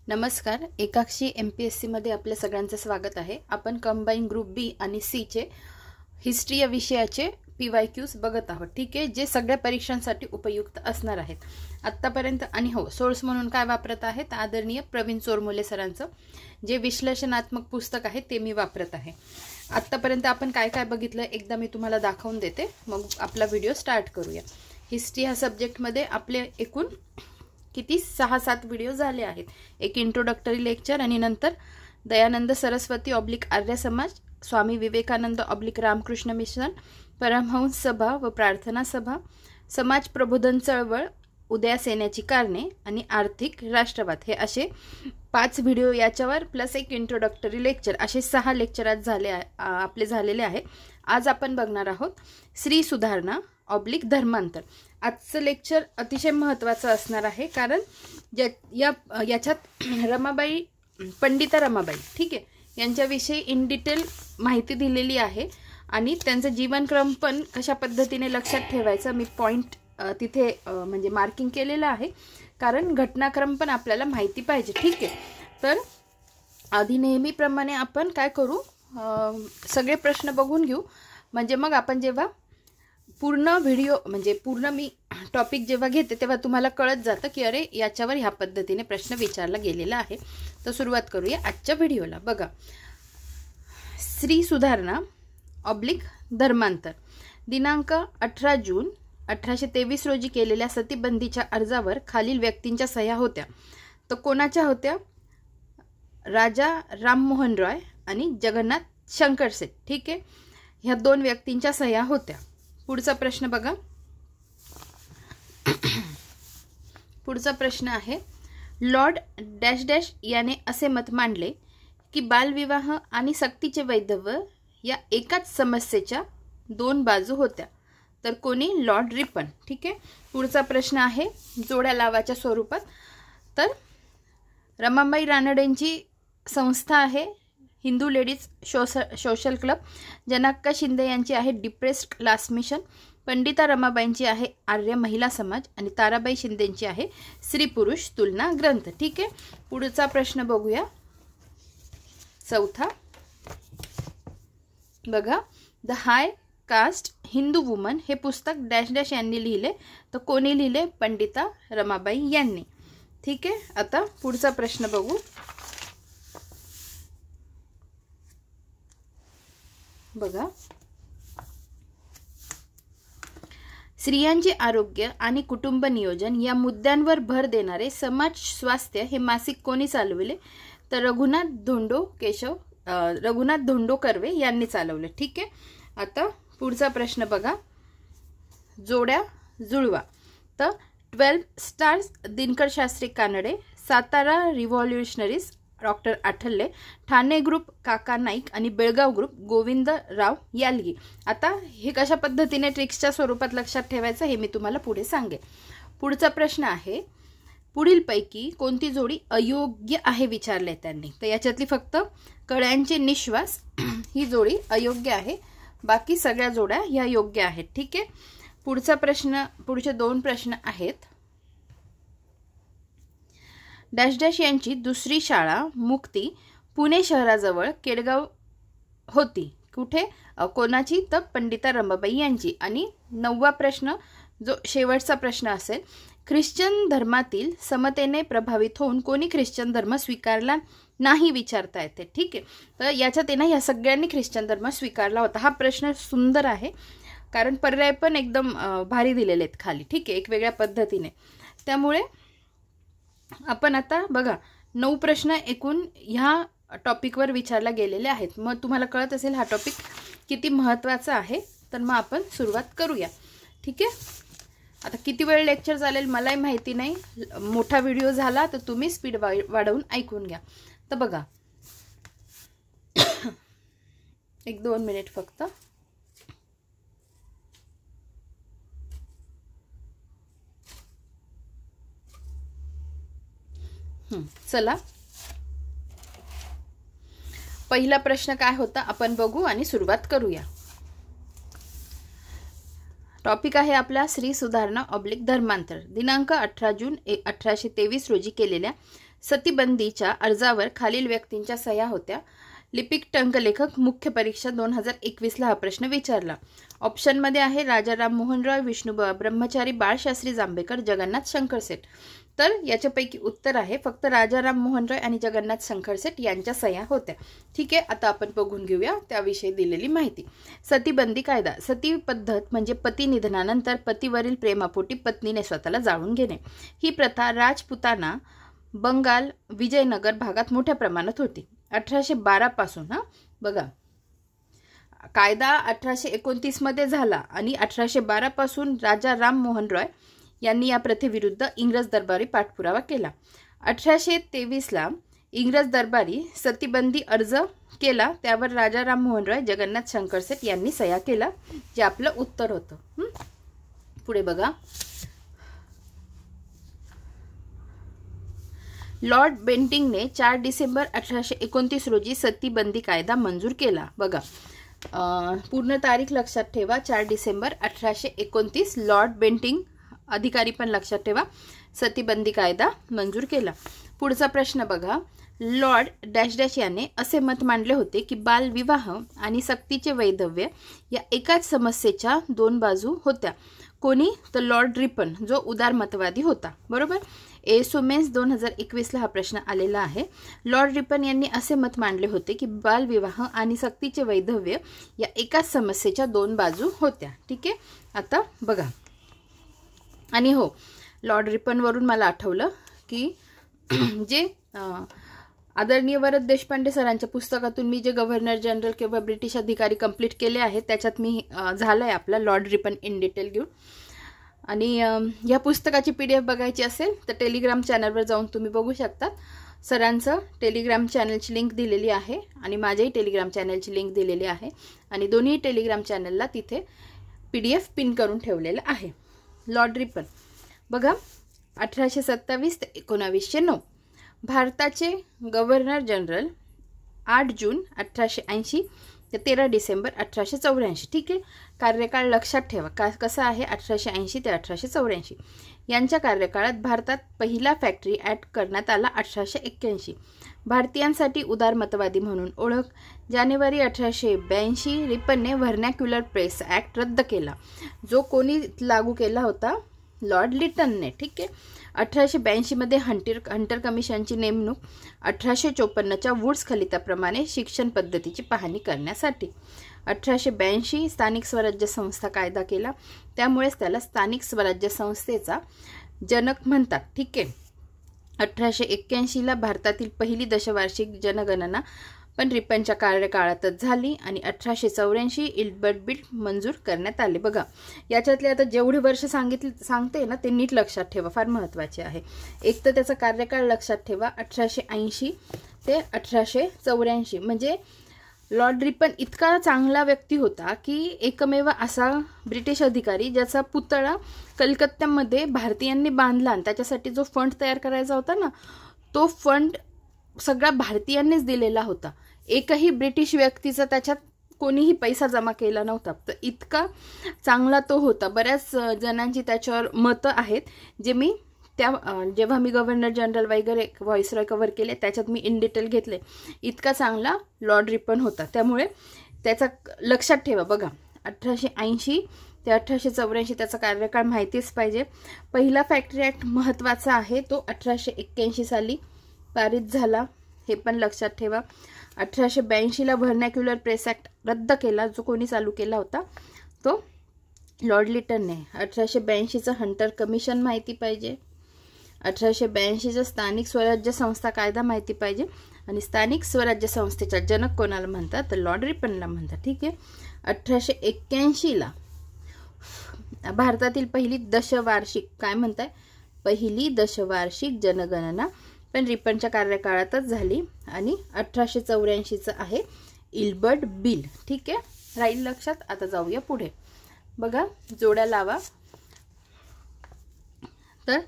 नमस्कार. एकाक्षी MPSC मध्ये आपल्या सगळ्यांचं स्वागत आहे. आपण कंबाईन ग्रुप बी आणि सी चे हिस्ट्री या विषयाचे PYQs बघत आहोत. ठीक आहे, जे सगळ्या परीक्षांसाठी उपयुक्त असणार आहेत आत्तापर्यंत. आणि हो, सोर्स म्हणून काय वापरत आहेत, आदरणीय प्रवीण चोरमोले सरांचं जे विश्लेषणात्मक पुस्तक आहे ते मी वापरत आहे. आत्तापर्यंत आपण काय काय बघितलं एकदा मी तुम्हाला दाखवून देते, मग आपला व्हिडिओ स्टार्ट करूया. हिस्ट्री ह्या सब्जेक्टमध्ये आपले एकूण किती 6-7 व्हिडिओ झाले आहेत. एक इंट्रोडक्टरी लेक्चर आणि नंतर Dayanand Saraswati oblique Arya Samaj, Swami Vivekananda oblique Ramakrishna mission, Paramhans सभा व प्रार्थना सभा, समाज प्रबोधन चळवळ, उदया सेनेची कारणे आणि आर्थिक राष्ट्रवाद, हे असे 5 व्हिडिओ याच्यावर प्लस एक इंट्रोडक्टरी लेक्चर, असे 6 लेक्चर आज आपले झालेले आहे. आज आपण बघणार आहोत श्री सुधारणा ऑब्लिक धर्मांतर. आजचं लेक्चर अतिशय महत्त्वाचं असणार आहे, कारण याच्यात रमाबाई, पंडिता रमाबाई, ठीक आहे, यांच्याविषयी इन डिटेल माहिती दिलेली आहे आणि त्यांचं जीवनक्रम पण कशा पद्धतीने लक्षात ठेवायचं मी पॉईंट तिथे म्हणजे मार्किंग केलेलं आहे, कारण घटनाक्रम पण आपल्याला माहिती पाहिजे. ठीक आहे, तर आधी नेहमीप्रमाणे आपण काय करू, सगळे प्रश्न बघून घेऊ, म्हणजे मग आपण जेव्हा पूर्ण व्हिडिओ म्हणजे पूर्ण मी टॉपिक जेव्हा घेते तेव्हा तुम्हाला कळत जातं की अरे याच्यावर ह्या पद्धतीने प्रश्न विचारला गेलेला आहे. तर सुरुवात करूया आजच्या व्हिडिओला. बघा, श्री सुधारणा ऑब्लिक धर्मांतर. दिनांक 18 जून 1823 रोजी केलेल्या सतीबंदीच्या अर्जावर खालील व्यक्तींच्या सह्या होत्या. तर कोणाच्या होत्या? राजा राममोहन रॉय आणि जगन्नाथ शंकरसेठ. ठीक आहे, ह्या 2 व्यक्तींच्या सह्या होत्या. पुढचा प्रश्न बघा. पुढचा प्रश्न आहे, लॉर्ड डॅश डॅश याने असे मत मांडले की बालविवाह आणि सक्तीचे वैधव्य या एकाच समस्येच्या 2 बाजू होत्या. तर कोणी? Lord Ripon. ठीक आहे, पुढचा प्रश्न आहे जोड्या लावाच्या स्वरूपात. तर रमाबाई रानडेंची संस्था आहे Hindu ladies social club, Janakka Shinde यांची आहे डिप्रेस्ड क्लास मिशन, पंडिता रमाबाईंची आहे आर्य महिला समाज आणि ताराबाई शिंदेंची आहे स्त्री पुरुष तुलना ग्रंथ. ठीक आहे, पुढचा प्रश्न बघूया. चौथा बघा, the high caste Hindu woman हे पुस्तक डॅश डॅश यांनी लिहिले. तर कोणी लिहिले? पंडिता रमाबाई यांनी. ठीक आहे, आता पुढचा प्रश्न बघू. बघा, स्त्रियांचे आरोग्य आणि कुटुंब नियोजन या मुद्द्यांवर भर देणारे समाज स्वास्थ्य हे मासिक कोणी चालविले? तर रघुनाथ धोंडो कर्वे यांनी चालवले. ठीक आहे, आता पुढचा प्रश्न बघा, जोड्या जुळवा. तर 12 stars Dinkar Shastri Kanade, Satara revolutionaries doctor Athavale, Thane group Kaka Naik आणि बेळगाव ग्रुप गोविंदराव यालगी. आता हे कशा पद्धतीने ट्रिक्सच्या स्वरूपात लक्षात ठेवायचं हे मी तुम्हाला पुढे सांगेन. पुढचा प्रश्न आहे, पुढीलपैकी कोणती जोडी अयोग्य आहे विचारले त्यांनी. तर याच्यातली फक्त कळ्यांचे निश्वास ही जोडी अयोग्य आहे, बाकी सगळ्या जोड्या ह्या योग्य आहेत. ठीक आहे, पुढचा प्रश्न, पुढचे 2 प्रश्न आहेत. डॅश डॅश यांची दुसरी शाळा मुक्ती पुणे शहराजवळ केडगाव होती. कुठे? कोणाची? तर पंडिता रमाबाई यांची. आणि 9वा प्रश्न जो शेवटचा प्रश्न असेल, ख्रिश्चन धर्मातील समतेने प्रभावित होऊन कोणी ख्रिश्चन धर्म स्वीकारला नाही विचारता येते. ठीक आहे, तर याच्यात आहे ना, या सगळ्यांनी ख्रिश्चन धर्म स्वीकारला होता. हा प्रश्न सुंदर आहे, कारण पर्याय पण एकदम भारी दिलेले आहेत खाली. ठीक आहे, एक वेगळ्या पद्धतीने. त्यामुळे आपण आता बघा 9 प्रश्न एकूण ह्या टॉपिकवर विचारला गेलेले आहेत. मग तुम्हाला कळत असेल हा टॉपिक किती महत्त्वाचा आहे. तर मग आपण सुरुवात करूया. ठीक आहे, आता किती वेळ लेक्चर चालेल मलाही माहिती नाही. मोठा व्हिडिओ झाला तर तुम्ही स्पीड वाढवून ऐकून घ्या. तर बघा, 1-2 मिनिट फक्त. चला, पहिला प्रश्न काय होता आपण बघू आणि सुरुवात करूया. टॉपिक आहे आपला श्री सुधारणा ऑब्लिक धर्मांतर. दिनांक 18 जून 1823 रोजी केलेल्या सतीबंदीच्या अर्जावर खालील व्यक्तींच्या सह्या होत्या. लिपिक टंकलेखक मुख्य परीक्षा 2021 ला हा प्रश्न विचारला. ऑप्शनमध्ये आहे राजा राममोहन रॉय, विष्णुबुवा ब्रह्मचारी, बाळशास्त्री जांभेकर, जगन्नाथ शंकरसेठ. तर याच्यापैकी उत्तर आहे फक्त राजा राममोहन रॉय आणि जगन्नाथ शंकरसेठ यांच्या सह्या होत्या. ठीक आहे, आता आपण बघून घेऊया त्याविषयी दिलेली माहिती. सतीबंदी कायदा. सती पद्धत म्हणजे पती निधनानंतर पतीवरील प्रेमापोटी पत्नीने स्वतःला जाळून घेणे. ही प्रथा राजपुताना, बंगाल, विजयनगर भागात मोठ्या प्रमाणात होती. 1812 पासून बघा, कायदा 1829 मध्ये झाला आणि 1812 पासून राजा राममोहन रॉय यांनी या प्रथेविरुद्ध इंग्रज दरबारी पाठपुरावा केला. 1823 ला इंग्रज दरबारी सतीबंदी अर्ज केला. त्यावर राजा राममोहन रॉय, जगन्नाथ शंकरसेठ यांनी सह्या केला, जे आपलं उत्तर होतं. पुढे बघा. लॉर्ड बेंटिंगने 4 डिसेंबर 1829 रोजी सतीबंदी कायदा मंजूर केला. बघा, पूर्ण तारीख लक्षात ठेवा. 4 डिसेंबर 1829 लॉर्ड बेंटिंग, अधिकारी पण लक्षात ठेवा, सतीबंदी कायदा मंजूर केला. पुढचा प्रश्न बघा. लॉर्ड डॅश डॅश याने असे मत मांडले होते की बालविवाह आणि सक्तीचे वैधव्य या एकाच समस्येच्या दोन बाजू होत्या. कोणी? तर लॉर्ड रिपन, जो उदारमतवादी होता. बरोबर. एसोमेन्स 2021 ला हा प्रश्न आलेला आहे. लॉर्ड रिपन यांनी असे मत मांडले होते की बालविवाह आणि सक्तीचे वैधव्य या एकाच समस्येच्या दोन बाजू होत्या. ठीक आहे, आता बघा. आणि हो, लॉर्ड रिपनवरून मला आठवलं की जे आदरणीय वरद देशपांडे सरांच्या पुस्तकातून मी जे गव्हर्नर जनरल किंवा ब्रिटिश अधिकारी कंप्लीट केले आहेत, त्याच्यात मी झालं आहे आपला लॉर्ड रिपन इन डिटेल घेऊन. आणि या पुस्तकाची PDF बघायची असेल तर टेलिग्राम चॅनलवर जाऊन तुम्ही बघू शकता. सरांचं टेलिग्राम चॅनलची लिंक दिलेली आहे आणि माझ्याही टेलिग्राम चॅनलची लिंक दिलेली आहे आणि दोन्ही टेलिग्राम चॅनलला तिथे PDF पिन करून ठेवलेलं आहे. लॉर्ड रिपन बघा, 1827 ते 1909 भारताचे गव्हर्नर जनरल, 8 जून 1880 ते 13 डिसेंबर 1884. ठीक आहे, कार्यकाळ लक्षात ठेवा कसा आहे, 1880 ते 1884. यांच्या कार्यकाळात भारतात पहिला फॅक्टरी ॲक्ट करण्यात आला 1881. भारतीयांसाठी उदारमतवादी म्हणून ओळख. जानेवारी 1882 रिपनने व्हर्नॅक्युलर प्रेस ॲक्ट रद्द केला, जो कोणी लागू केला होता? लॉर्ड लिटनने. ठीक आहे. 1882 मध्ये हंटर कमिशनची नेमणूक. 1854च्या वुड्स खलिताप्रमाणे शिक्षण पद्धतीची पाहणी करण्यासाठी. 1882 स्थानिक स्वराज्य संस्था कायदा केला, त्यामुळेच त्याला स्थानिक स्वराज्य संस्थेचा जनक म्हणतात. ठीक आहे. 1881 ला भारतातील पहिली दशवार्षिक जनगणना पण रिपनच्या कार्यकाळातच झाली आणि 1884 इल्बर्ट बिल मंजूर करण्यात आले. बघा, याच्यातले आता जेवढे वर्ष सांगते ना ते नीट लक्षात ठेवा, फार महत्त्वाचे आहे. एक तर त्याचा कार्यकाळ लक्षात ठेवा, 1880 ते 1884. म्हणजे लॉर्ड रिपन इतका चांगला व्यक्ती होता की एकमेव असा ब्रिटिश अधिकारी ज्याचा पुतळा कलकत्त्यामध्ये भारतीयांनी बांधला आणि त्याच्यासाठी जो फंड तयार करायचा होता ना, तो फंड सगळ्या भारतीयांनीच दिलेला होता. एकही ब्रिटिश व्यक्तीचा त्याच्यात कोणीही पैसा जमा केला नव्हता. तर इतका चांगला तो होता. बऱ्याच जणांची त्याच्यावर मतं आहेत, जे मी जेव्हा मी गव्हर्नर जनरल वगैरे व्हॉइसरॉय कव्हर केले त्याच्यात मी इन डिटेल घेतले. इतका चांगला लॉर्ड रिपन होता, त्यामुळे त्याचा लक्षात ठेवा. बघा, 1880 ते 1884 त्याचा कार्यकाळ माहितीच पाहिजे. पहिला फॅक्टरी ॲक्ट महत्त्वाचा आहे, तो 1881 साली पारित झाला, हे पण लक्षात ठेवा. 1882 ला व्हर्नॅक्युलर प्रेस ॲक्ट रद्द केला, जो कोणी चालू केला होता? तो लॉर्ड लिटनने. 1882चं हंटर कमिशन माहिती पाहिजे. 1882चा स्थानिक स्वराज्य संस्था कायदा माहिती पाहिजे. आणि स्थानिक स्वराज्य संस्थेचा जनक कोणाला म्हणतात? तर लॉर्ड रिपनला म्हणतात. ठीक आहे. 1881 ला भारतातील पहिली दशवार्षिक, काय म्हणताय, पहिली दशवार्षिक जनगणना पण रिपनच्या कार्यकाळातच झाली आणि 1884चं आहे इल्बर्ट बिल. ठीक आहे, राहील लक्षात. आता जाऊया पुढे. बघा, जोड्या लावा. तर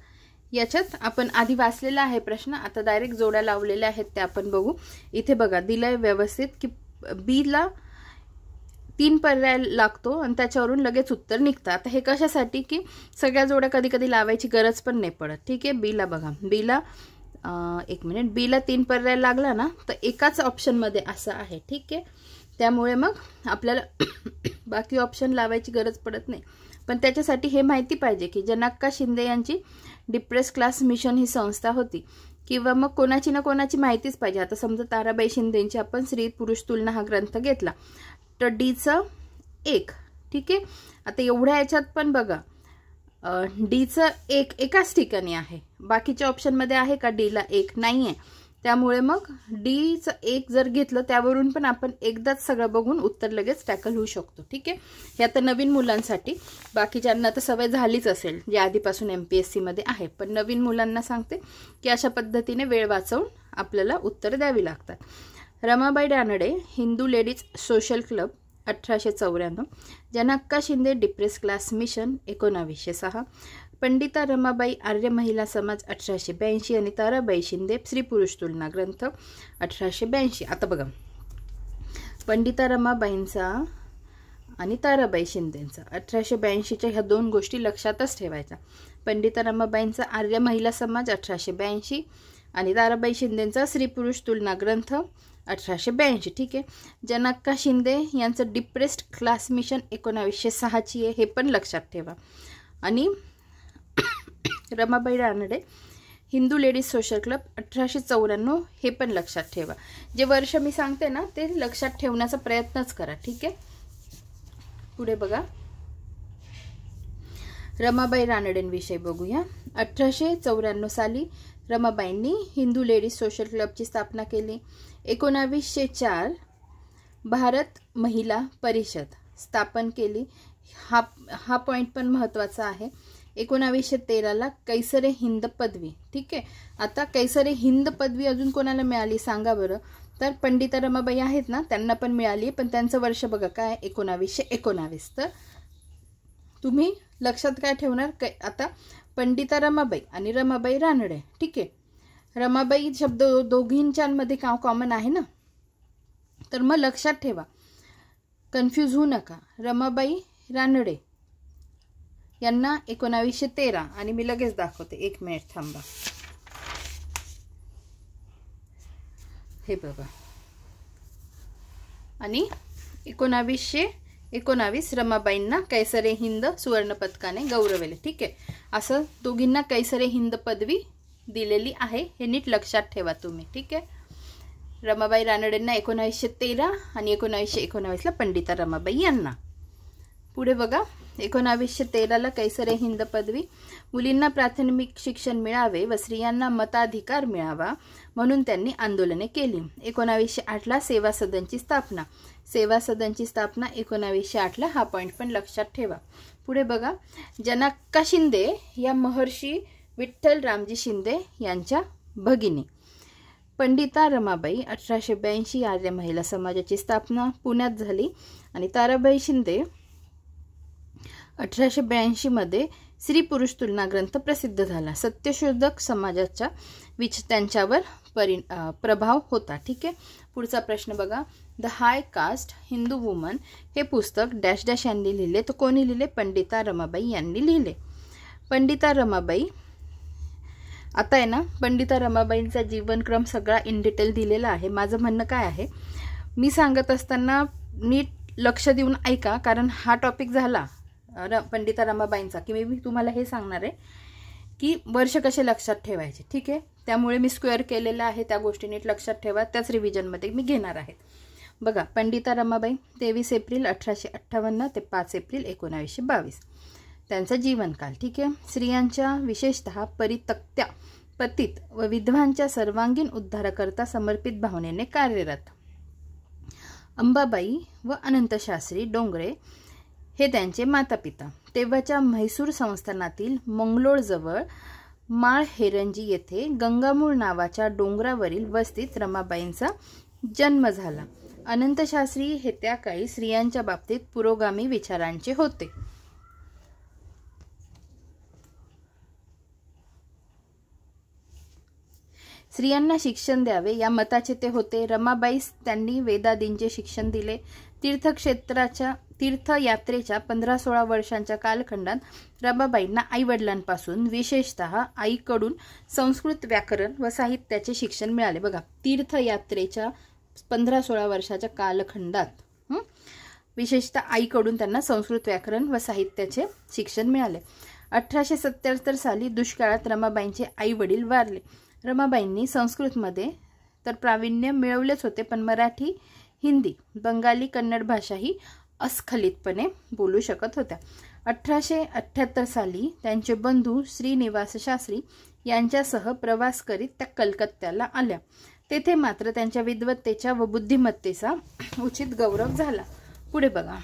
याच्यात आपण आधी वाचलेला आहे प्रश्न, आता डायरेक्ट जोड्या लावलेल्या आहेत त्या आपण बघू. इथे बघा दिलंय व्यवस्थित की बीला 3 पर्याय लागतो आणि त्याच्यावरून लगेच उत्तर निघतं. आता हे कशासाठी की सगळ्या जोड्या कधी कधी लावायची गरज पण नाही पडत. ठीक आहे. बीला बघा, बीला एक मिनिट, बीला 3 पर्याय लागला ना तर एकाच ऑप्शनमध्ये असं आहे, ठीक आहे. त्यामुळे मग आपल्याला बाकी ऑप्शन लावायची गरज पडत नाही. पण त्याच्यासाठी हे माहिती पाहिजे की जनक्का शिंदे यांची डिप्रेस क्लास मिशन ही संस्था होती, किंवा मग कोणाची ना कोणाची माहितीच पाहिजे. आता समजा ताराबाई शिंदेंची आपण स्त्री पुरुष तुलना हा ग्रंथ घेतला तर डीचं 1, ठीक आहे. आता एवढ्या याच्यात पण बघा डीचं 1 एकाच ठिकाणी आहे, बाकीच्या ऑप्शनमध्ये आहे का डीला 1 नाही आहे. त्यामुळे मग डीचं 1 जर घेतलं त्यावरून पण आपण एकदाच सगळं बघून उत्तर लगेच टॅकल होऊ शकतो, ठीक आहे. हे आता नवीन मुलांसाठी, बाकीच्यांना तर सवय झालीच असेल जे आधीपासून MPSC मध्ये आहे, पण नवीन मुलांना सांगते की अशा पद्धतीने वेळ वाचवून आपल्याला उत्तर द्यावी लागतात. Ramabai Ranade Hindu ladies social club 1894, Janakka Shinde depress class mission 1906, Pandita Ramabai Arya Mahila Samaj 1882 आणि ताराबाई शिंदे स्त्री पुरुष तुलना ग्रंथ 1882. आता बघा पंडिता रमाबाईंचा आणि ताराबाई शिंदेंचा 1882च्या ह्या 2 गोष्टी लक्षातच ठेवायच्या. पंडिता रमाबाईंचा आर्य महिला समाज 1882 आणि ताराबाई शिंदेंचा स्त्री पुरुष तुलना ग्रंथ 1882, ठीक आहे. जनक्का शिंदे यांचं डिप्रेस्ड क्लास मिशन 1906ची आहे, हे पण लक्षात ठेवा. आणि Ramabai Ranade Hindu ladies social club 1894 हे पण लक्षात ठेवा. जे वर्ष मी सांगते ना ते लक्षात ठेवण्याचा प्रयत्नच करा, ठीक आहे. पुढे बघा रमाबाई रानडेंविषयी बघूया. 1894 साली रमाबाईंनी हिंदू लेडीज सोशल क्लबची स्थापना केली. 1904 भारत महिला परिषद स्थापन केली. हा पॉइंट पण महत्त्वाचा आहे. 1913ला कैसरे हिंद पदवी, ठीक आहे. आता कैसरे हिंद पदवी अजून कोणाला मिळाली सांगा बरं. तर पंडिता रमाबाई आहेत ना त्यांना पण मिळाली, पण त्यांचं वर्ष बघा काय 1919. तर तुम्ही लक्षात काय ठेवणार, आता पंडिता रमाबाई आणि रमाबाई रानडे, ठीक आहे. रमाबाई शब्द दोघींच्यामध्ये कॉमन आहे ना, तर मग लक्षात ठेवा, कन्फ्यूज होऊ नका. रमाबाई रानडे यांना 1913 आणि मी लगेच दाखवते, 1 मिनिट थांबा. हे बघा आणि 1919 रमाबाईंना कैसरे हिंद सुवर्ण पदकाने गौरवले, ठीक आहे. असं दोघींना कैसरे हिंद पदवी दिलेली आहे, हे नीट लक्षात ठेवा तुम्ही, ठीक आहे. रमाबाई रानडेंना 1913 आणि 1919ला पंडिता रमाबाई यांना. पुढे बघा 1913ला कैसरे हिंद पदवी. मुलींना प्राथमिक शिक्षण मिळावे व स्त्रियांना मताधिकार मिळावा म्हणून त्यांनी आंदोलने केली. 1908ला सेवा सदनची स्थापना. सेवा सदनची स्थापना 1908ला, हा पॉइंट पण लक्षात ठेवा. पुढे बघा जनक्का शिंदे या महर्षी विठ्ठल रामजी शिंदे यांच्या भगिनी. पंडिता रमाबाई 1882 आर्य महिला समाजाची स्थापना पुण्यात झाली आणि ताराबाई शिंदे 1882 मध्ये स्त्री पुरुष तुलना ग्रंथ प्रसिद्ध झाला. सत्यशोधक समाजाच्या त्यांच्यावर प्रभाव होता, ठीक आहे. पुढचा प्रश्न बघा, the high caste Hindu woman हे पुस्तक डॅश डॅश यांनी लिहिले, तर कोणी लिहिले, पंडिता रमाबाई यांनी लिहिले. पंडिता रमाबाई, आता आहे ना पंडिता रमाबाईंचा जीवनक्रम सगळा इन डिटेल दिलेला आहे. माझं म्हणणं काय आहे, मी सांगत असताना नीट लक्ष देऊन ऐका, कारण हा टॉपिक झाला पंडिता रमाबाईंचा की मी तुम्हाला हे सांगणार आहे की वर्ष कसे लक्षात ठेवायचे, ठीक आहे. त्यामुळे मी स्क्वेअर केलेलं आहे, त्या गोष्टी नीट लक्षात ठेवा, त्याच रिव्हिजनमध्ये मी घेणार आहे. बघा पंडिता रमाबाई 23 एप्रिल 1858 ते 5 एप्रिल 1922 त्यांचा जीवनकाल, ठीक आहे. स्त्रियांच्या विशेषतः परित्यक्त्या, पतित व विधवांच्या सर्वांगीण उद्धाराकरता समर्पित भावनेने कार्यरत. अंबाबाई व अनंतशास्त्री डोंगरे हे त्यांचे मातापिता. तेव्हाच्या म्हैसूर संस्थानातील मंगलोळजवळ माळहेरंजी येथे गंगामूळ नावाच्या डोंगरावरील वस्तीत रमाबाईंचा जन्म झाला. अनंतशास्त्री हे त्या काळी स्त्रियांच्या बाबतीत पुरोगामी विचारांचे होते. स्त्रियांना शिक्षण द्यावे या मताचे ते होते. रमाबाईस त्यांनी वेदादींचे शिक्षण दिले. तीर्थयात्रेच्या 15-16 वर्षांच्या कालखंडात रमाबाईंना आईवडिलांपासून विशेषतः आईकडून संस्कृत व्याकरण व साहित्याचे शिक्षण मिळाले. बघा, तीर्थयात्रेच्या 15-16 वर्षाच्या कालखंडात विशेषतः आईकडून त्यांना संस्कृत व्याकरण व साहित्याचे शिक्षण मिळाले. 1877 साली दुष्काळात रमाबाईंचे आई वडील वारले. रमाबाईंनी संस्कृतमध्ये तर प्रावीण्य मिळवलेच होते, पण मराठी, हिंदी, बंगाली, कन्नड भाषाही अस्खलितपणे बोलू शकत होत्या. 1878 साली त्यांचे बंधू श्रीनिवास शास्त्री यांच्यासह प्रवास करीत त्या कलकत्त्याला आल्या. तेथे मात्र त्यांच्या विद्वत्तेचा व बुद्धिमत्तेचा उचित गौरव झाला. पुढे बघा,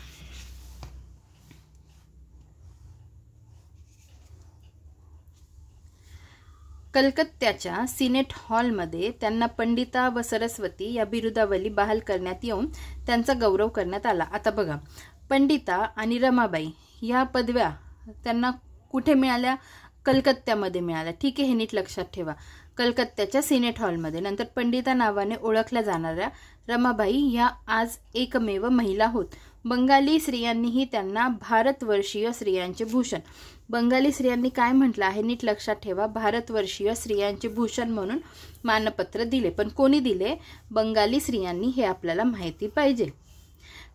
कलकत्त्याच्या सिनेट हॉलमध्ये त्यांना पंडिता व सरस्वती या बिरुदावली बहाल करण्यात येऊन त्यांचा गौरव करण्यात आला. आता बघा, पंडिता आणि रमाबाई या पदव्या त्यांना कुठे मिळाल्या? कलकत्त्यामध्ये मिळाल्या. ठीक आहे, हे नीट लक्षात ठेवा. कलकत्त्याच्या सिनेट हॉलमध्ये. नंतर पंडिता नावाने ओळखल्या जाणाऱ्या रमाबाई ह्या आज एकमेव महिला होत. बंगाली स्त्रियांनीही त्यांना भारतवर्षीय स्त्रियांचे भूषण, बंगाली स्त्रियांनी काय म्हटलं आहे नीट लक्षात ठेवा, भारतवर्षीय स्त्रियांचे भूषण म्हणून मानपत्र दिले. पण कोणी दिले? बंगाली स्त्रियांनी, हे आपल्याला माहिती पाहिजे.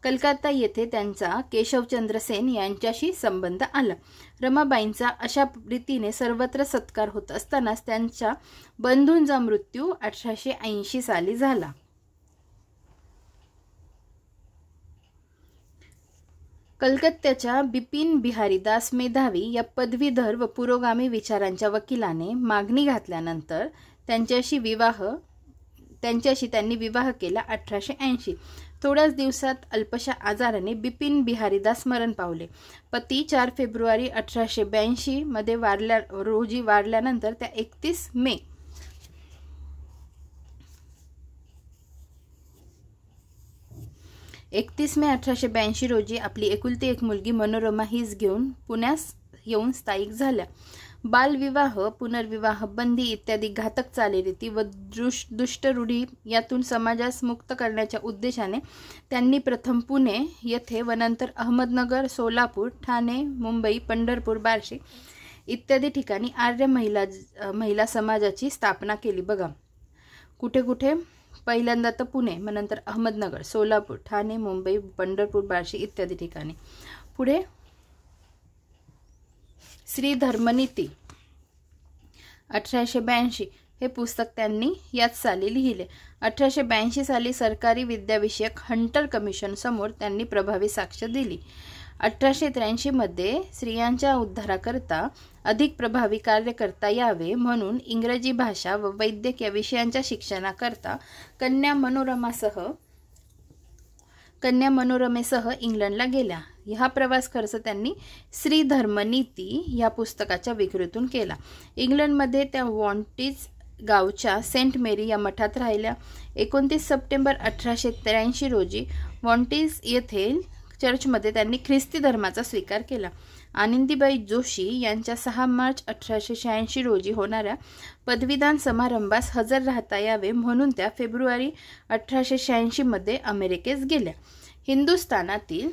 कलकत्ता येथे त्यांचा केशवचंद्र सेन यांच्याशी संबंध आला. रमाबाईंचा अशा रीतीने सर्वत्र सत्कार होत असतानाच त्यांच्या बंधूंचा मृत्यू 1880 साली झाला. कलकत्त्याच्या बिपिन बिहारी दास मेधावी या पदवीधर व पुरोगामी विचारांच्या वकिलाने मागणी घातल्यानंतर त्यांच्याशी त्यांनी विवाह केला. 1880 थोड्याच दिवसात अल्पशा आजाराने बिपिन बिहारी दास मरण पावले. पती 4 फेब्रुवारी 1882 मध्ये रोजी वारल्यानंतर त्या 31 मे 1882 रोजी आपली एकुलती एक मुलगी मनोरमा हिस घेऊन पुण्यास येऊन स्थायिक झाल्या. बालविवाह, पुनर्विवाह बंदी इत्यादी घातक चालीरीती व दुष्ट रूढी यातून समाजास मुक्त करण्याच्या उद्देशाने त्यांनी प्रथम पुणे येथे व नंतर अहमदनगर, सोलापूर, ठाणे, मुंबई, पंढरपूर, बार्शी इत्यादी ठिकाणी आर्य महिला समाजाची स्थापना केली. बघा, कुठे कुठे? पहिल्यांदा तर पुणे, मग नंतर अहमदनगर, सोलापूर, ठाणे, मुंबई, पंढरपूर, बार्शी इत्यादी ठिकाणी. पुढे श्री धर्मनीती 1882 हे पुस्तक त्यांनी याच साली लिहिले. 1882 साली सरकारी विद्याविषयक हंटर कमिशन समोर त्यांनी प्रभावी साक्ष दिली. 1883 मध्ये स्त्रियांच्या उद्धाराकरता अधिक प्रभावी कार्य करता यावे म्हणून इंग्रजी भाषा व वैद्यक या विषयांच्या शिक्षणाकरता कन्या मनोरमेसह इंग्लंडला गेल्या. हा प्रवास खर्च त्यांनी श्री धर्मनीती या पुस्तकाच्या विक्रीतून केला. इंग्लंडमध्ये त्या वॉन्टिज गावच्या सेंट मेरी या मठात राहिल्या. 29 सप्टेंबर 1883 रोजी वॉन्टिज येथे चर्चमध्ये त्यांनी ख्रिस्ती धर्माचा स्वीकार केला. आनंदीबाई जोशी यांच्या 6 मार्च 1886 रोजी होणाऱ्या पदवीदान समारंभास हजर राहता यावे म्हणून त्या फेब्रुवारी 1886 मध्ये अमेरिकेस गेल्या. हिंदुस्थानातील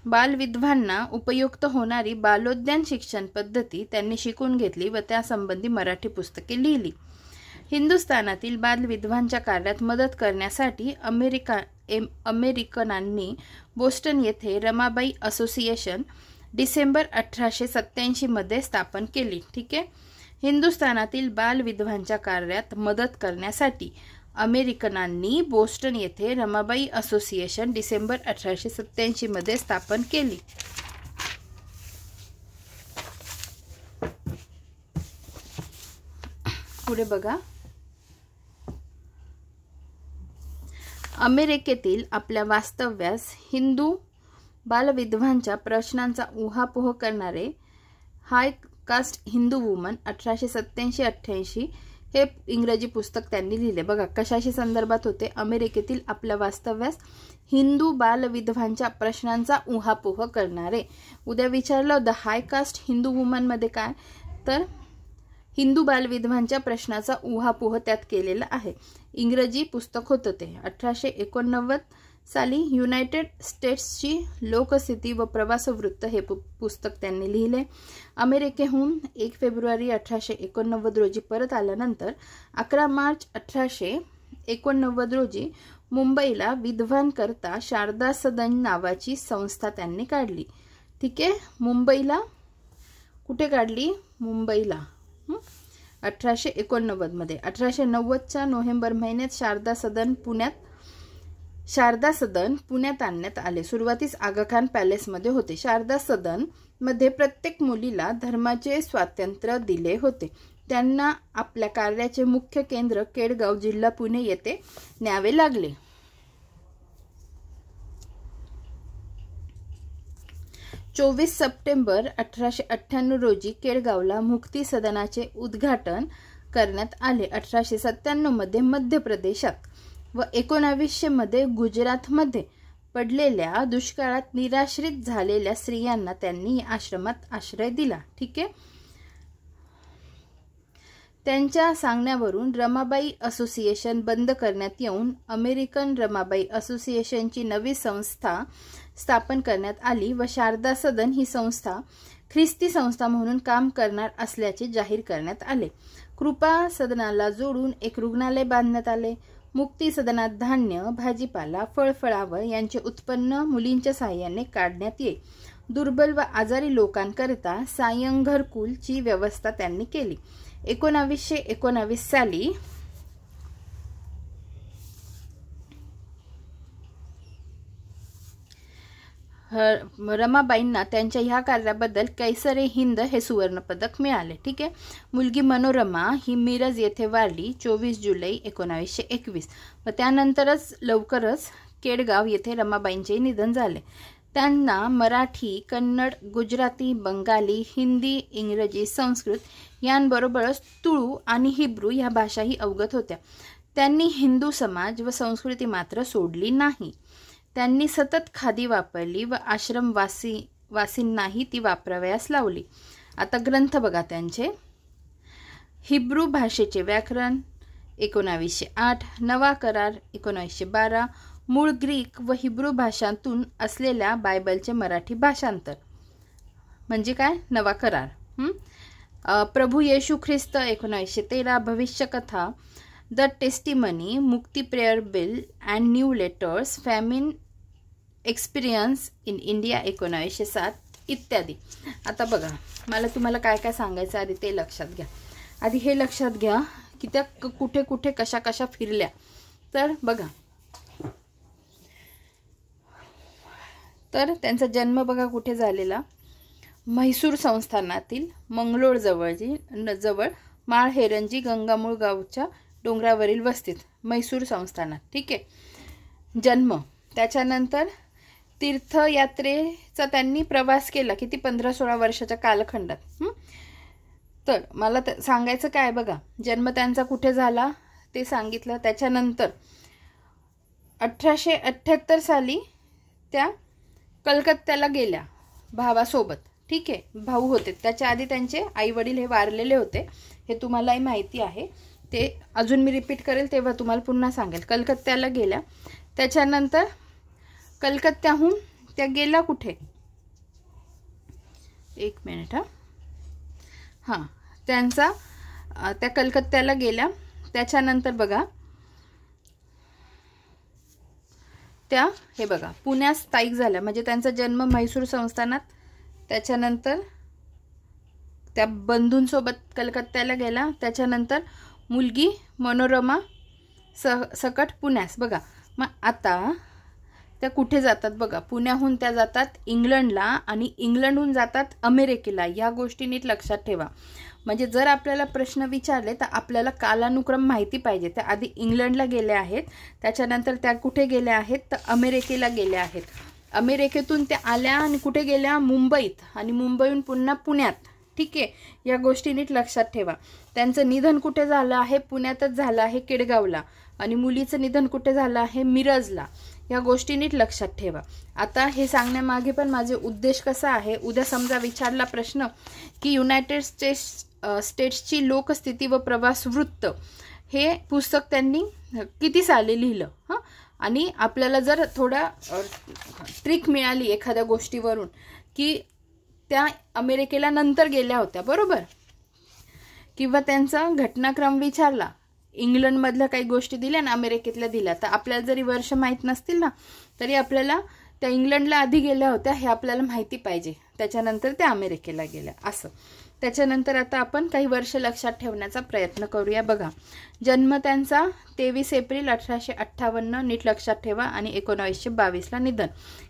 बालविधवांना उपयुक्त होणारी बालोद्यान शिक्षण पद्धती त्यांनी शिकून घेतली व त्यासंबंधी मराठी पुस्तके लिहिली. हिंदुस्थानातील बालविधवांच्या कार्यात मदत करण्यासाठी अमेरिकनांनी बोस्टन येथे रमाबाई असोसिएशन डिसेंबर 1887 मध्ये स्थापन केली. ठीक आहे. हिंदुस्थानातील बालविधवांच्या कार्यात मदत करण्यासाठी अमेरिकनांनी बोस्टन येथे रमाबाई असोसिएशन डिसेंबर 1887 मध्ये स्थापन केली. पुढे बघा, अमेरिकेतील आपल्या वास्तव्यास हिंदू बालविधवांच्या प्रश्नांचा उहापोह करणारे हाय कास्ट हिंदू वुमन 1887-88 हे इंग्रजी पुस्तक त्यांनी लिहिले. बघा, कशाशी संदर्भात होते? अमेरिकेतील आपल्या वास्तव्यास हिंदू बालविधवांच्या प्रश्नांचा उहापोह करणारे. उद्या विचारलं the high caste Hindu woman मध्ये काय, तर हिंदू बालविधवांच्या प्रश्नाचा उहापोह त्यात केलेला आहे. इंग्रजी पुस्तक होतं ते. 1889 साली युनायटेड स्टेट्सची लोकस्थिती व प्रवासवृत्त हे पुस्तक त्यांनी लिहिले. अमेरिकेहून 1 फेब्रुवारी 1889 रोजी परत आल्यानंतर 11 मार्च 1889 रोजी मुंबईला विधवांकरता शारदा सदन नावाची संस्था त्यांनी काढली. ठीक आहे, मुंबईला कुठे काढली? मुंबईला 1889 मध्ये. 1890च्या नोव्हेंबर महिन्यात शारदा सदन पुण्यात आणण्यात आले. सुरुवातीस आगा खान पॅलेसमध्ये होते. शारदा सदन मध्ये प्रत्येक मुलीला धर्माचे स्वातंत्र्य दिले होते. त्यांना आपल्या कार्याचे मुख्य केंद्र केडगाव, जिल्हा पुणे येथे न्यावे लागले. चोवीस सप्टेंबर 1898 रोजी केडगावला मुक्ती सदनाचे उद्घाटन करण्यात आले. 1897 मध्ये मध्य प्रदेशात व 1900 मध्ये गुजरातमध्ये पडलेल्या दुष्काळात निराश्रित झालेल्या स्त्रियांना त्यांनी आश्रमात आश्रय दिला. ठीक आहे. त्यांच्या सांगण्यावरून रमाबाई असोसिएशन बंद करण्यात येऊन अमेरिकन रमाबाई असोसिएशनची नवी संस्था स्थापन करण्यात आली व शारदा सदन ही संस्था ख्रिस्ती संस्था म्हणून काम करणार असल्याचे जाहीर करण्यात आले. कृपा सदनाला जोडून एक रुग्णालय बांधण्यात आले. मुक्ती सदनात धान्य, भाजीपाला, फळफळावळ यांचे उत्पन्न मुलींच्या सहाय्याने काढण्यात येईल. दुर्बल व आजारी लोकांकरिता सायं घरकुलची व्यवस्था त्यांनी केली. 1919 साली रमाबाईंना त्यांच्या ह्या कार्याबद्दल कैसरे हिंद हे सुवर्ण पदक मिळाले. ठीक आहे. मुलगी मनोरमा ही मिरज येथे वारली 24 जुलै 1921 व त्यानंतरच लवकरच केडगाव येथे रमाबाईंचे निधन झाले. त्यांना मराठी, कन्नड, गुजराती, बंगाली, हिंदी, इंग्रजी, संस्कृत यांबरोबरच तुळू आणि हिब्रू ह्या भाषाही अवगत होत्या. त्यांनी हिंदू समाज व संस्कृती मात्र सोडली नाही. त्यांनी सतत खादी वापरली व आश्रमवासींनाही ती वापरावयास लावली. आता ग्रंथ बघा त्यांचे. हिब्रू भाषेचे व्याकरण 1908, नवा करार 1912, मूळ ग्रीक व हिब्रू भाषांतून असलेल्या बायबलचे मराठी भाषांतर म्हणजे काय? नवा करार. प्रभू येशू ख्रिस्त 1913, भविष्यकथा द टेस्टिमनी, मुक्ती prayer bill and new letters, famine experience in India 1907 इत्यादी. आता बघा, मला तुम्हाला काय काय सांगायचं आधी ते लक्षात घ्या. आधी हे लक्षात घ्या की त्या कुठे कुठे कशा कशा फिरल्या. तर बघा, तर त्यांचा जन्म बघा कुठे झालेला? म्हैसूर संस्थानातील मंगलोळ जवळ माळहेरंजी गंगामूळ गावच्या डोंगरावरील वस्तीत म्हैसूर संस्थानात. ठीक आहे. जन्म. त्याच्यानंतर तीर्थयात्रेचा त्यांनी प्रवास केला. किती? 15-16 वर्षाच्या कालखंडात. तर मला सांगायचं काय बघा, जन्म त्यांचा कुठे झाला ते सांगितलं. त्याच्यानंतर 1878 साली त्या कलकत्त्याला गेल्या भावासोबत. ठीक आहे. भाऊ होते. त्याच्या आधी त्यांचे आई वडील हे वारलेले होते, हे तुम्हालाही माहिती आहे. ते अजून मी रिपीट करेल तेव्हा तुम्हाला पुन्हा सांगेल. कलकत्त्याला गेल्या. त्याच्यानंतर कलकत्त्याहून त्या गेल्या कुठे? एक मिनिट. त्या कलकत्त्याला गेल्या. त्याच्यानंतर बघा त्या हे बघा पुण्यात स्थायिक झाल्या. म्हणजे त्यांचा जन्म म्हैसूर संस्थानात. त्याच्यानंतर त्या बंधूंसोबत कलकत्त्याला गेला. त्याच्यानंतर मुलगी मनोरमा सकट पुण्यास. बघा मग आता त्या कुठे जातात बघा, पुण्याहून त्या जातात इंग्लंडला आणि इंग्लंडहून जातात अमेरिकेला. या गोष्टी नीट लक्षात ठेवा. म्हणजे जर आपल्याला प्रश्न विचारले तर आपल्याला कालानुक्रम माहिती पाहिजे. त्या आधी इंग्लंडला गेल्या आहेत, त्याच्यानंतर त्या कुठे गेल्या आहेत तर अमेरिकेला गेल्या आहेत. अमेरिकेतून त्या आल्या आणि कुठे गेल्या? मुंबईत. आणि मुंबईहून पुन्हा पुण्यात. ठीक आहे. या गोष्टी नीट लक्षात ठेवा. त्यांचं निधन कुठे झालं आहे? पुण्यातच झालं आहे, केडगावला. आणि मुलीचं निधन कुठे झालं आहे? मिरजला. ह्या गोष्टी नीट लक्षात ठेवा. आता हे सांगण्यामागे पण माझे उद्देश कसा आहे, उद्या समजा विचारला प्रश्न की युनायटेड स्टेट्सची लोकस्थिती व प्रवास वृत्त हे पुस्तक त्यांनी किती साली लिहिलं, हां, आणि आपल्याला जर थोडा ट्रिक मिळाली एखाद्या गोष्टीवरून की त्या अमेरिकेला नंतर गेल्या होत्या, बरोबर, किंवा त्यांचा घटनाक्रम विचारला, इंग्लंडमधल्या काही गोष्टी दिल्या आणि अमेरिकेतल्या दिल्या, तर आपल्याला जरी वर्ष माहीत नसतील ना तरी आपल्याला त्या इंग्लंडला आधी गेल्या होत्या हे आपल्याला माहिती पाहिजे, त्याच्यानंतर त्या अमेरिकेला गेल्या असं. त्याच्यानंतर आता आपण काही वर्ष लक्षात ठेवण्याचा प्रयत्न करूया. बघा, जन्म त्यांचा 23 एप्रिल 1858 नीट लक्षात ठेवा, आणि 1922ला निधन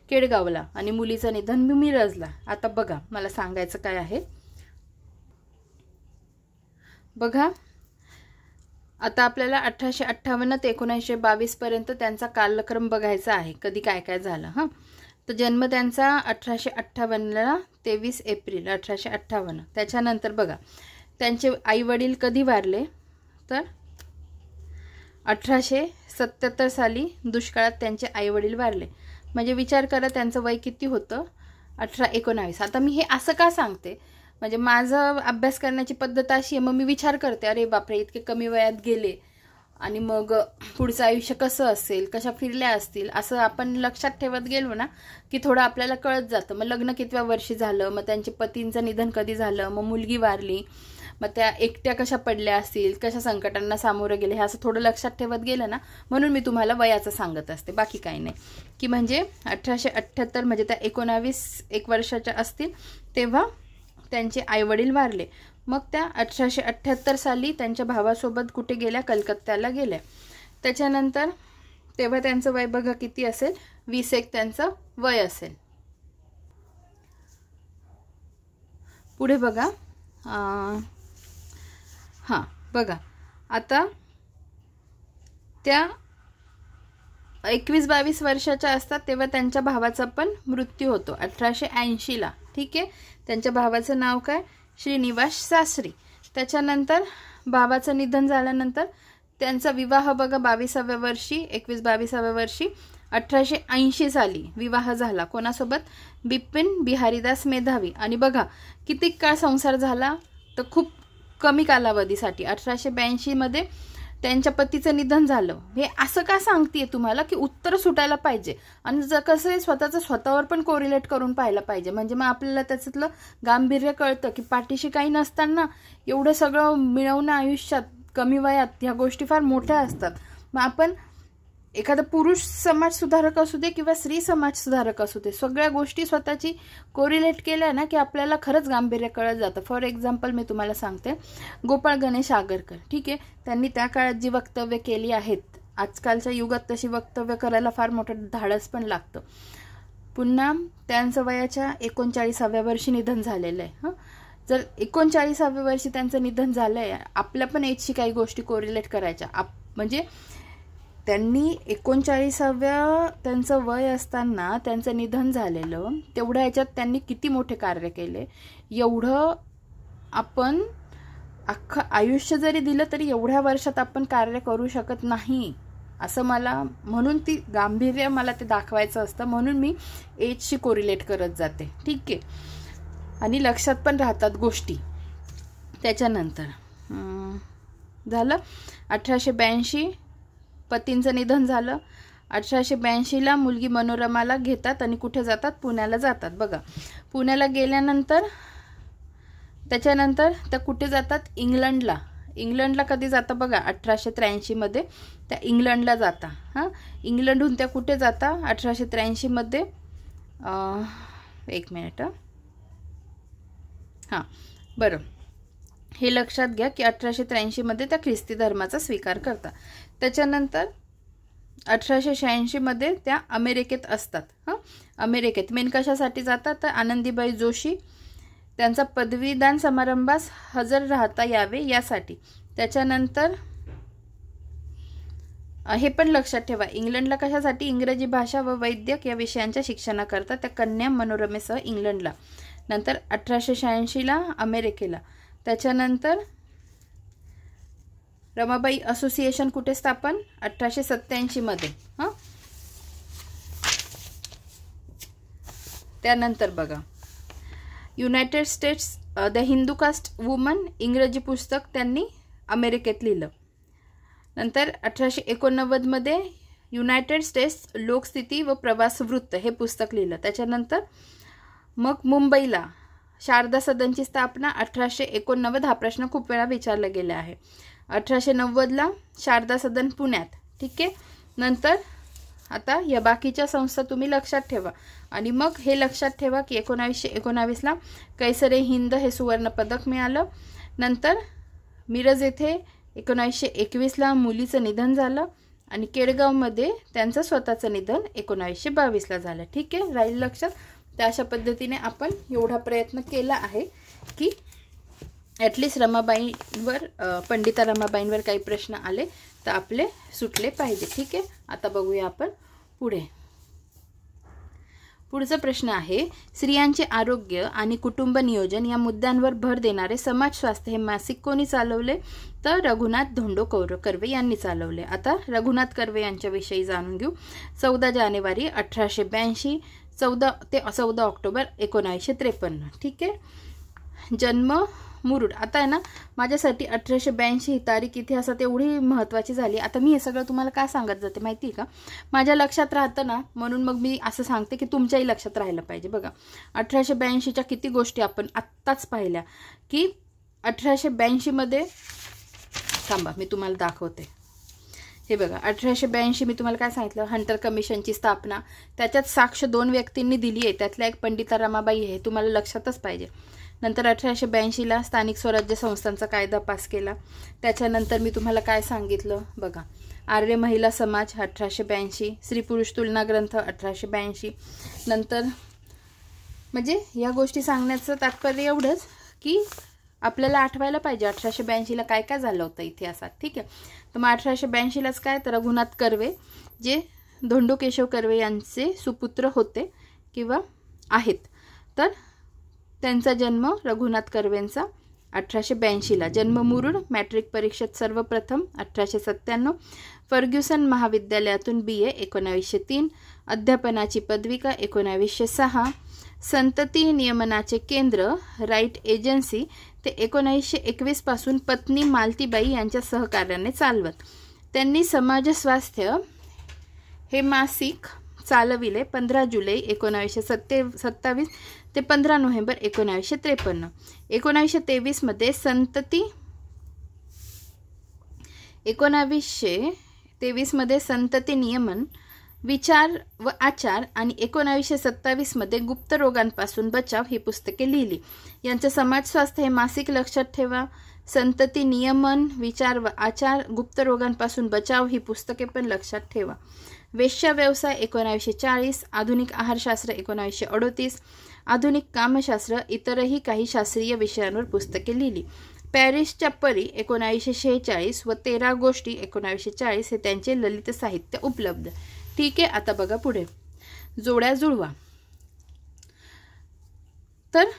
केडगावला, आणि मुलीचं निधन मिरजला. आता बघा मला सांगायचं काय आहे, बघा आता आपल्याला 1858 ते 1922 पर्यंत त्यांचा कालक्रम बघायचा आहे, कधी काय काय झालं. हां, तर जन्म त्यांचा 1858ला 23 एप्रिल 1858. त्याच्यानंतर बघा त्यांचे आई वडील कधी वारले, तर 1877 साली दुष्काळात त्यांचे आई वडील वारले. म्हणजे विचार करा त्यांचं वय किती होतं, 18-19. आता मी हे असं का सांगते, म्हणजे माझं अभ्यास करण्याची पद्धत अशी आहे, मग मी विचार करते अरे बापरे इतके कमी वयात गेले आणि मग पुढचं आयुष्य कसं असेल, कशा फिरल्या असतील, असं आपण लक्षात ठेवत गेलो ना की थोडं आपल्याला कळत जातं. मग लग्न कितव्या वर्षी झालं, मग त्यांचे पतींचं निधन कधी झालं, मग मुलगी वारली, मग त्या एकट्या कशा पडल्या असतील, कशा संकटांना सामोरं गेले, हे असं थोडं लक्षात ठेवत गेलं ना, म्हणून मी तुम्हाला वयाचं सांगत असते, बाकी काही नाही. की म्हणजे 1878 म्हणजे त्या 19 वर्षाच्या असतील तेव्हा त्यांचे आईवडील वारले. मग त्या 1878 साली त्यांच्या भावासोबत कुठे गेल्या, कलकत्त्याला गेल्या. त्याच्यानंतर तेव्हा त्यांचं वय बघा किती असेल, 21 त्यांचं वय असेल. पुढे बघा, हां बघा आता त्या 21-22 वर्षाच्या असतात तेव्हा त्यांच्या भावाचा पण मृत्यू होतो 1880ला. ठीक आहे, त्यांच्या भावाचं नाव काय, श्रीनिवास शास्त्री. त्याच्यानंतर भावाचं निधन झाल्यानंतर त्यांचा विवाह बघा 22व्या वर्षी, 21-22व्या वर्षी 1880 साली विवाह झाला. कोणासोबत, बिपिन बिहारीदास मेधावी. आणि बघा किती काळ संसार झाला, तर खूप कमी कालावधीसाठी. 1882 मध्ये त्यांच्या पतीचं निधन झालं. हे असं का सांगतेय तुम्हाला की उत्तर सुटायला पाहिजे, आणि जर कसं आहे स्वतःचं स्वतःवर पण कोरिलेट करून पाहायला पाहिजे, म्हणजे मग आपल्याला त्याच्यातलं गांभीर्य कळतं की पाठीशी काही नसताना एवढं सगळं मिळवणं आयुष्यात कमी वयात, ह्या गोष्टी फार मोठ्या असतात. मग आपण एखादा पुरुष समाज सुधारक असू दे किंवा स्त्री समाज सुधारक असू दे, सगळ्या गोष्टी स्वतःची कोरिलेट केल्या ना की आपल्याला खरंच गांभीर्य कळत जातं. फॉर एक्झाम्पल मी तुम्हाला सांगते, गोपाळ गणेश आगरकर, ठीक आहे, त्यांनी त्या काळात जी वक्तव्य केली आहेत, आजकालच्या युगात तशी वक्तव्य करायला फार मोठं धाडस पण लागतं. पुन्हा त्यांचं वयाच्या 39व्या वर्षी निधन झालेलं आहे. हां, जर 39व्या वर्षी त्यांचं निधन झालंय, आपल्या पण एजशी काही गोष्टी कोरिलेट करायच्या. म्हणजे त्यांनी 39व्या त्यांचं वय असताना त्यांचं निधन झालेलं, तेवढ्या ह्याच्यात त्यांनी किती मोठे कार्य केले. एवढं आपण अख्खं आयुष्य जरी दिलं तरी एवढ्या वर्षात आपण कार्य करू शकत नाही असं मला, म्हणून ती गांभीर्य मला ते दाखवायचं असतं, म्हणून मी एजशी कोरिलेट करत जाते. ठीक आहे, आणि लक्षात पण राहतात गोष्टी. त्याच्यानंतर झालं 1882 पतींचं निधन झालं. 1882ला मुलगी मनोरमाला घेतात आणि कुठे जातात, पुण्याला जातात. बघा पुण्याला गेल्यानंतर त्याच्यानंतर त्या कुठे जातात, इंग्लंडला. इंग्लंडला कधी जाता बघा 1883 मध्ये त्या इंग्लंडला जाता. हां, इंग्लंडहून त्या कुठे जाता 1883 मध्ये, एक मिनिट, हां बरं, हे लक्षात घ्या की 1883 मध्ये त्या ख्रिस्ती धर्माचा स्वीकार करतात. त्याच्यानंतर 1886 मध्ये त्या अमेरिकेत असतात. हां, अमेरिकेत मेन कशासाठी जातात, तर आनंदीबाई जोशी त्यांचा पदवीदान समारंभास हजर राहता यावे यासाठी. त्याच्यानंतर हे पण लक्षात ठेवा, इंग्लंडला कशासाठी, इंग्रजी भाषा व वैद्यक या विषयांच्या शिक्षणाकरता त्या कन्या मनोरमेसह इंग्लंडला. नंतर 1886ला अमेरिकेला. त्याच्यानंतर रमाबाई असोसिएशन कुठे स्थापन, 1887 मध्ये. हां, त्यानंतर बघा United States the Hindu caste woman इंग्रजी पुस्तक त्यांनी अमेरिकेत लिहिलं. नंतर 1889 मध्ये युनायटेड स्टेट्स लोकस्थिती व प्रवास वृत्त हे पुस्तक लिहिलं. त्याच्यानंतर मग मुंबईला शारदा सदनची स्थापना 1889. हा प्रश्न खूप वेळा विचारला गेला आहे. 1890ला शारदा सदन पुण्यात. ठीक आहे. नंतर आता या बाकीच्या संस्था तुम्ही लक्षात ठेवा आणि मग हे लक्षात ठेवा की 1919ला कैसरे हिंद हे सुवर्ण पदक मिळालं. नंतर मिरज येथे 1921ला मुलीचं निधन झालं आणि केडगावमध्ये त्यांचं स्वतःचं निधन 1922ला झालं. ठीक आहे, राहील लक्षात. तर अशा पद्धतीने आपण एवढा प्रयत्न केला आहे की ॲटलिस्ट रमाबाईंवर पंडिता रमाबाईंवर काही प्रश्न आले तर आपले सुटले पाहिजे. ठीक आहे. आता बघूया आपण पुढचा प्रश्न आहे, स्त्रियांचे आरोग्य आणि कुटुंब नियोजन या मुद्द्यांवर भर देणारे समाज स्वास्थ्य हे मासिक कोणी चालवले? तर रघुनाथ धोंडो कर्वे यांनी चालवले. आता रघुनाथ कर्वे यांच्याविषयी जाणून घेऊ. 14 जानेवारी 1882, 14 ऑक्टोबर 1953. ठीक आहे. जन्म मुरुड. आता आहे ना, माझ्यासाठी 1882 ही तारीख इतिहासात एवढी महत्त्वाची झाली. आता मी हे सगळं तुम्हाला काय सांगत जाते माहिती आहे का? माझ्या लक्षात राहतं ना, म्हणून मग मी असं सांगते की तुमच्याही लक्षात राहायला पाहिजे. बघा 1882च्या किती गोष्टी आपण आत्ताच पाहिल्या की 1882 मध्ये थांबा मी तुम्हाला दाखवते. हे बघा 1882 मी तुम्हाला काय सांगितलं, हंटर कमिशनची स्थापना. त्याच्यात साक्ष 2 व्यक्तींनी दिली आहे, त्यातल्या एक पंडिता रमाबाई आहे, तुम्हाला लक्षातच पाहिजे. नंतर 1882ला स्थानिक स्वराज्य संस्थांचा कायदा पास केला. त्याच्यानंतर मी तुम्हाला काय सांगितलं बघा, आर्य महिला समाज 1882, स्त्री पुरुष तुलना ग्रंथ 1882. नंतर म्हणजे या गोष्टी सांगण्याचं तात्पर्य एवढंच की आपल्याला आठवायला पाहिजे 1882ला काय काय झालं होतं इतिहासात. ठीक आहे. तर मग 1882लाच काय, तर रघुनाथ कर्वे जे धोंडो केशव कर्वे यांचे सुपुत्र होते किंवा आहेत, तर त्यांचा जन्म रघुनाथ कर्वेंचा 1882ला. जन्म मुरुड. मॅट्रिक परीक्षेत सर्वप्रथम 1897. फर्ग्युसन महाविद्यालयातून BA 1903. अध्यापनाची पदविका 1906. संतती नियमनाचे केंद्र राईट एजन्सी ते 1921 पासून पत्नी मालतीबाई यांच्या सहकार्याने चालवत. त्यांनी समाज स्वास्थ्य हे मासिक चालविले 15 जुलै 1927 ते 15 नोव्हेंबर 1953. 1923 मध्ये संतती नियमन विचार व आचार आणि 1927 मध्ये गुप्त रोगांपासून बचाव ही पुस्तके लिहिली. यांचे समाज स्वास्थ्य हे मासिक लक्षात ठेवा. संतती नियमन विचार व आचार, गुप्त रोगांपासून बचाव ही पुस्तके पण लक्षात ठेवा. वेश्या व्यवसाय 1940, आधुनिक आहारशास्त्र 1938, आधुनिक कामशास्त्र, इतरही काही शास्त्रीय विषयांवर पुस्तके लिहिली. पॅरिसच्या परी 1946 व 13 गोष्टी 1940 हे त्यांचे ललित साहित्य उपलब्ध. ठीक आहे. आता बघा पुढे जोड्या जुळवा. तर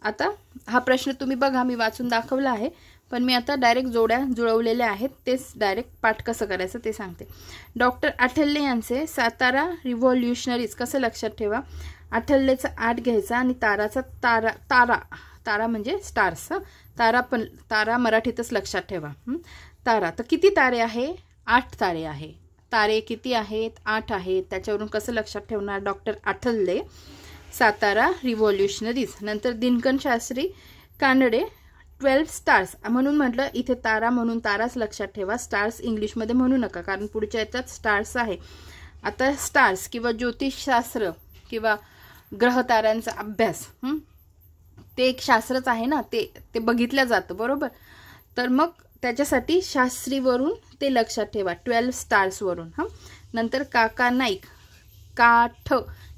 आता हा प्रश्न तुम्ही बघा, मी वाचून दाखवला आहे, पण मी आता डायरेक्ट जोड्या जुळवलेल्या आहेत, तेच डायरेक्ट पाठ कसं करायचं ते सांगते. डॉक्टर आठवले यांचे सातारा रिव्हॉल्युशनरीज कसं लक्षात ठेवा. आठवलेचा 8 घ्यायचा आणि ताराचा तारा म्हणजे स्टार्स. तारा मराठीतच लक्षात ठेवा. तारा तर किती तारे आहे? 8 तारे आहे. तारे किती आहेत? 8 आहेत. त्याच्यावरून कसं लक्षात ठेवणार? डॉक्टर आठवले सातारा रिव्हॉल्युशनरीज. नंतर दिनकर शास्त्री कानडे 12 स्टार्स म्हणून म्हटलं, इथे तारा म्हणून ताराच लक्षात ठेवा, स्टार्स इंग्लिशमध्ये म्हणू नका, कारण पुढच्या याच्यात स्टार्स आहे. आता स्टार्स किंवा ज्योतिषशास्त्र किंवा ग्रह ताऱ्यांचा अभ्यास ते एक शास्त्रच आहे ना, ते बघितलं जातं बरोबर. तर मग त्याच्यासाठी शास्त्रीवरून ते लक्षात ठेवा, 12 स्टार्सवरून. नंतर काका नाईक, काठ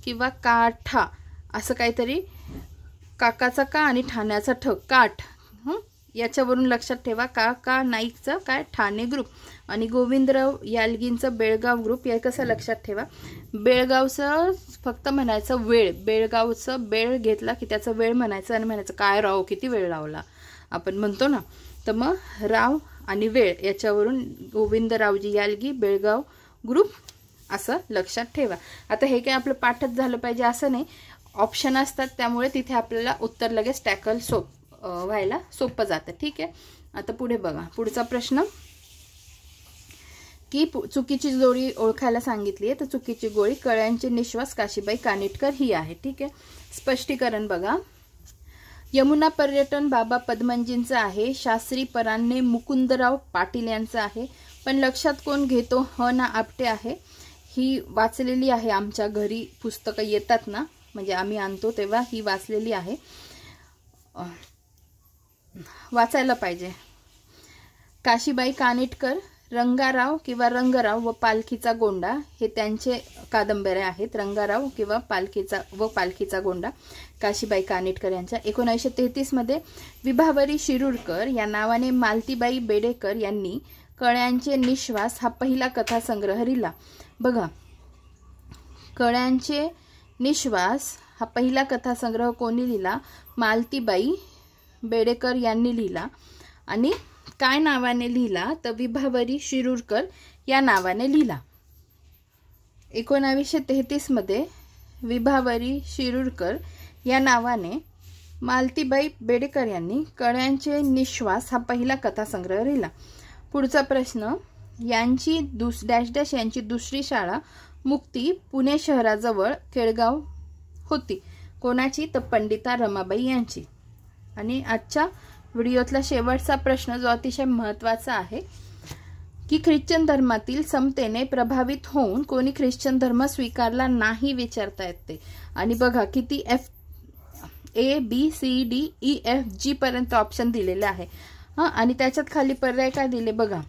किंवा काठा असं काहीतरी, काकाचा का आणि ठाण्याचा ठ, काठ, याच्यावरून लक्षात ठेवा. काका नाईकचं काय? ठाणे ग्रुप. आणि गोविंदराव यालगींचं बेळगाव ग्रुप. या कसं लक्षात ठेवा, बेळगावचं फक्त म्हणायचं वेळ, बेळगावचं बेळ घेतला की त्याचं वेळ म्हणायचं आणि म्हणायचं काय राव किती वेळ लावला आपण म्हणतो ना, तर मग राव आणि वेळ याच्यावरून गोविंदरावजी यालगी बेळगाव ग्रुप असं लक्षात ठेवा. आता हे काय आपलं पाठच झालं पाहिजे असं नाही, ऑप्शन असतात, त्यामुळे तिथे आपल्याला उत्तर लगेच टॅकल व्हायला सोपं जातं. ठीक आहे, आता पुढे बघा. पुढचा प्रश्न की चुकीची जोडी ओळखायला सांगितली आहे. तर चुकीची गोळी कळ्यांचे निश्वास काशीबाई कानिटकर ही आहे. ठीक आहे, स्पष्टीकरण बघा. यमुना पर्यटन बाबा पद्मनजींचं आहे. शास्त्री परांने मुकुंदराव पाटील यांचं आहे. पण लक्षात कोण घेतो ह ना आपटे आहे. ही वाचलेली आहे, आमच्या घरी पुस्तकं येतात ना, म्हणजे आम्ही आणतो तेव्हा ही वाचलेली आहे, वाचायला पाहिजे. काशीबाई कानिटकर, रंगाराव किंवा रंगराव व पालखीचा गोंडा हे त्यांचे कादंबऱ्या आहेत. रंगाराव किंवा पालखीचा गोंडा काशीबाई कानिटकर यांच्या. 1933 मध्ये विभावरी शिरूरकर या नावाने मालतीबाई बेडेकर यांनी कळ्यांचे निश्वास हा पहिला कथासंग्रह लिहिला. बघा, कळ्यांचे निश्वास हा पहिला कथासंग्रह कोणी लिहिला? मालतीबाई बेडेकर यांनी लिहिला. आणि काय नावाने लिहिला? तर विभावरी शिरूरकर या नावाने लिहिला. 1933 मध्ये विभावरी शिरूरकर या नावाने मालतीबाई बेडेकर यांनी कळ्यांचे निश्वास हा पहिला कथासंग्रह लिहिला. पुढचा प्रश्न, यांची डॅश डॅश यांची दुसरी शाळा मुक्ती पुणे शहराजवळ केळगाव होती. कोणाची? तर पंडिता रमाबाई यांची. आणि आजच्या व्हिडिओतला शेवटचा प्रश्न जो अतिशय महत्त्वाचा आहे की ख्रिश्चन धर्मातील समतेने प्रभावित होऊन कोणी ख्रिश्चन धर्म स्वीकारला नाही विचारता येते. आणि बघा किती ABCDEFG पर्यंत ऑप्शन दिलेले आहे. आणि त्याच्यात खाली पर्याय काय दिले बघा.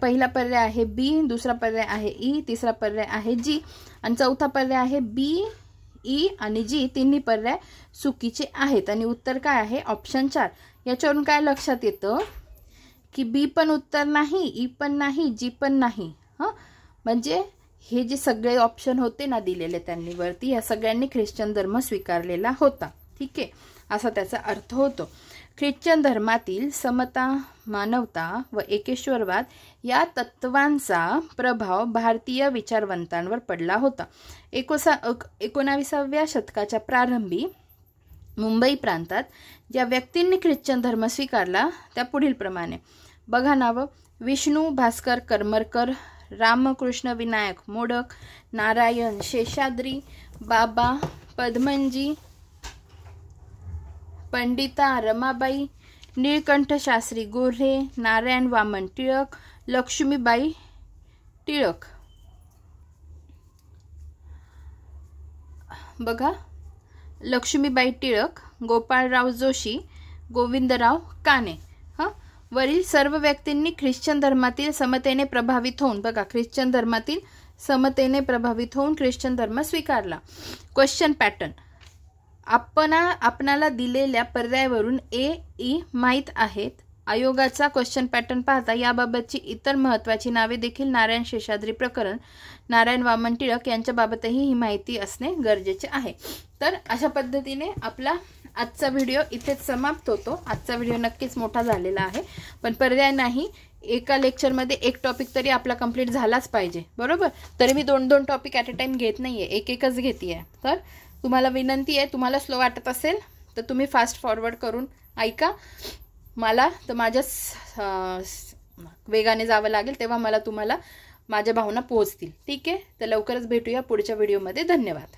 पहिला पर्याय आहे बी, दुसरा पर्याय आहे ई, तिसरा पर्याय आहे जी आणि चौथा पर्याय आहे बी, ई आणि जी. तिन्ही पर्याय चुकीचे आहेत. आणि उत्तर काय आहे? ऑप्शन 4. याच्यावरून काय लक्षात येतं की बी पण उत्तर नाही, ई पण नाही, जी पण नाही. म्हणजे हे जे सगळे ऑप्शन होते ना दिलेले त्यांनी वरती, या सगळ्यांनी ख्रिश्चन धर्म स्वीकारलेला होता. ठीक आहे, असा त्याचा अर्थ होतो. ख्रिश्चन धर्मातील समता, मानवता व एकेश्वरवाद या तत्वांचा प्रभाव भारतीय विचारवंतांवर पडला होता. 19व्या शतकाच्या प्रारंभी मुंबई प्रांतात ज्या व्यक्तींनी ख्रिश्चन धर्म स्वीकारला त्या पुढील प्रमाणे. बघा नाव: विष्णू भास्कर करमरकर, रामकृष्ण विनायक मोडक, नारायण शेषाद्री, बाबा पद्मनजी, पंडिता रमाबाई, नीलकंठ शास्त्री गोऱ्हे, नारायण वामन टिळक, लक्ष्मीबाई टिळक. बघा, लक्ष्मीबाई टिळक, गोपाळराव जोशी, गोविंदराव काने. वरील सर्व व्यक्तींनी ख्रिश्चन धर्मातील समतेने प्रभावित होऊन, बघा, ख्रिश्चन धर्मातील समतेने प्रभावित होऊन ख्रिश्चन धर्म स्वीकारला. क्वेश्चन पॅटर्न: आपणाला दिलेल्या पर्यायावरून ए, ई माहीत आहेत. आयोगाचा क्वेश्चन पॅटर्न पाहता याबाबतची इतर महत्त्वाची नावे देखील नारायण शेषाद्री प्रकरण, नारायण वामन टिळक यांच्याबाबतही ही माहिती असणे गरजेचे आहे. तर अशा पद्धतीने आपला आजचा व्हिडिओ इथेच समाप्त होतो. आजचा व्हिडिओ नक्कीच मोठा झालेला आहे, पण पर्याय नाही, एका लेक्चरमध्ये एक टॉपिक तरी आपला कंप्लीट झालाच पाहिजे, बरोबर. तरी मी 2-2 टॉपिक ॲट अ टाइम घेत नाही आहे, एकच घेते आहे. तर तुम्हाला विनंती आहे, तुम्हाला स्लो वाटत असेल तर तुम्ही फास्ट फॉरवर्ड करून ऐका. मला तर माझ्याच वेगाने जावं लागेल, तेव्हा मला तुम्हाला माझ्या भावना पोहोचतील. ठीक आहे, तर लवकरच भेटूया पुढच्या व्हिडिओमध्ये. धन्यवाद.